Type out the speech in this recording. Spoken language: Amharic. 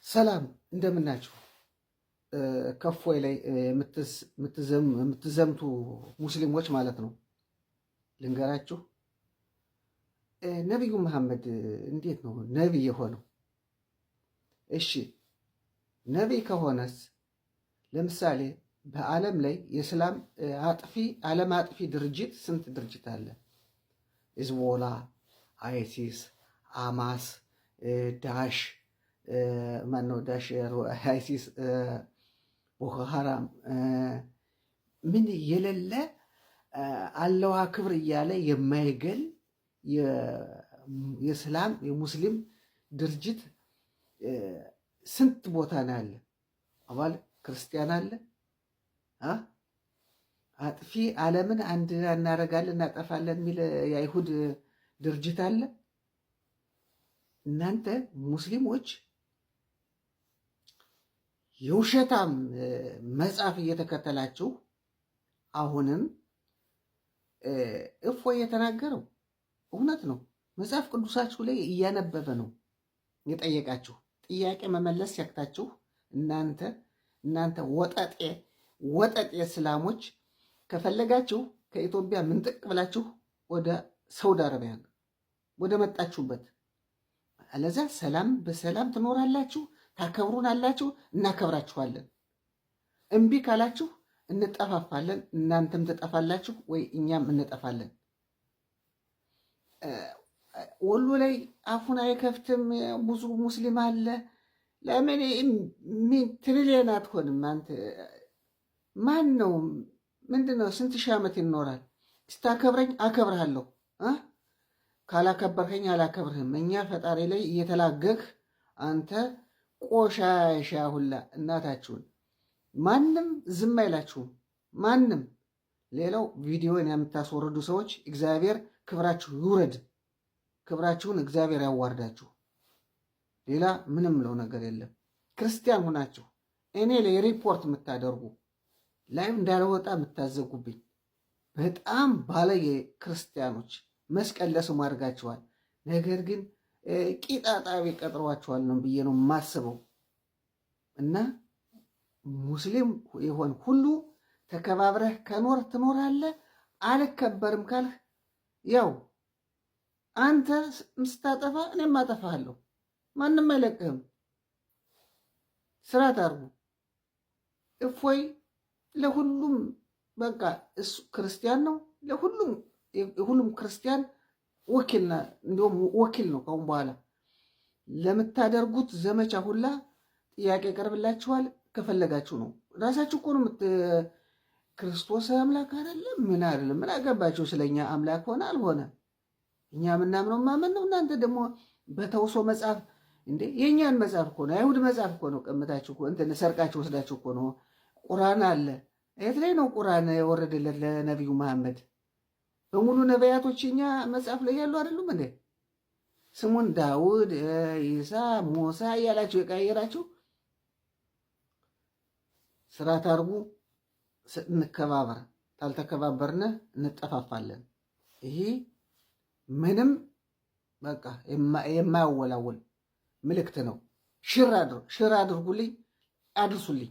ሰላም እንደምናችሁ። ከፎይ ላይ የምትዘምቱ ሙስሊሞች ማለት ነው። ልንገራችሁ፣ ነቢዩ መሐመድ እንዴት ነው ነቢይ የሆነው? እሺ ነቢይ ከሆነስ ለምሳሌ በዓለም ላይ የእስላም ዓለም አጥፊ ድርጅት ስንት ድርጅት አለ? ሂዝቦላ፣ አይሲስ፣ አማስ፣ ዳሽ ማነው ዳሽ፣ አይሲስ፣ ቦኮ ሐራም ምን የሌለ አለዋ ክብር እያለ የማይገል የእስላም የሙስሊም ድርጅት ስንት ቦታ ነው ያለ? አባል ክርስቲያን አለ። አጥፊ ዓለምን አንድ እናደርጋለን እናጠፋለን የሚል የአይሁድ ድርጅት አለ። እናንተ ሙስሊሞች የውሸታም መጽሐፍ እየተከተላችሁ አሁንም እፎይ የተናገረው እውነት ነው። መጽሐፍ ቅዱሳችሁ ላይ እያነበበ ነው የጠየቃችሁ ጥያቄ መመለስ ሲያቅታችሁ እናንተ ወጠጤ እስላሞች ከፈለጋችሁ ከኢትዮጵያ ምንጥቅ ብላችሁ ወደ ሳውዲ አረቢያ ወደ መጣችሁበት፣ አለዚያ ሰላም በሰላም ትኖራላችሁ፣ ታከብሩናላችሁ፣ እናከብራችኋለን። እምቢ ካላችሁ እንጠፋፋለን፣ እናንተም ትጠፋላችሁ ወይ እኛም እንጠፋለን። ወሎ ላይ አፉን አይከፍትም ብዙ ሙስሊም አለ። ለምን ትሪሊየን አትሆንም? አንተ ማን ነው? ምንድን ነው? ስንት ሺህ ዓመት ይኖራል? ስታከብረኝ አከብርሃለሁ፣ ካላከበርከኝ አላከብርህም። እኛ ፈጣሪ ላይ እየተላገክ አንተ ቆሻሻ ሁላ እናታችሁን ማንም ዝም አይላችሁም። ማንም ሌላው ቪዲዮን የምታስወርዱ ሰዎች እግዚአብሔር ክብራችሁ ይውረድ፣ ክብራችሁን እግዚአብሔር ያዋርዳችሁ። ሌላ ምንም ለው ነገር የለም። ክርስቲያን ሆናችሁ እኔ ላይ ሪፖርት የምታደርጉ ላይም እንዳልወጣ የምታዘጉብኝ በጣም ባለየ ክርስቲያኖች መስቀል ለስሙ አድርጋችኋል። ነገር ግን ቂጣጣቢ ቀጥሯችኋል ነው ብዬ ነው የማስበው። እና ሙስሊም የሆን ሁሉ ተከባብረህ ከኖር ትኖራለህ። አልከበርም ካልህ ያው አንተ ምስታጠፋ እኔም አጠፋለሁ። ማንም አይለቅህም። ስራት አድርጉ። እፎይ ለሁሉም በቃ እሱ ክርስቲያን ነው። ለሁሉም ክርስቲያን ወኪልና እንዲሁም ወኪል ነው። ካሁን በኋላ ለምታደርጉት ዘመቻ ሁላ ጥያቄ ቀርብላችኋል። ከፈለጋችሁ ነው ራሳችሁ እኮ ነው ክርስቶስ አምላክ አይደለም ምን አይደለም ምን አገባችሁ ስለኛ አምላክ ሆነ አልሆነ እኛ ምናምነው ማመን ነው። እናንተ ደግሞ በተውሶ መጽሐፍ እንዴ የኛን መጽሐፍ እኮ ነው አይሁድ መጽሐፍ እኮ ነው ቀምታችሁ እኮ እንትን ሰርቃችሁ ወስዳችሁ እኮ ነው። ቁርአን አለ። የት ላይ ነው ቁርአን የወረደለት ለነቢዩ መሐመድ? በሙሉ ነቢያቶች እኛ መጽሐፍ ላይ ያሉ አይደሉም እንዴ? ስሙን ዳውድ፣ ኢሳ፣ ሙሳ እያላችሁ የቀየራችሁ ስራት አድርጉ። እንከባበር። ካልተከባበርነ እንጠፋፋለን። ይሄ ምንም በቃ የማያወላወል ምልክት ነው። ሽር አድርጉልኝ፣ አድርሱልኝ።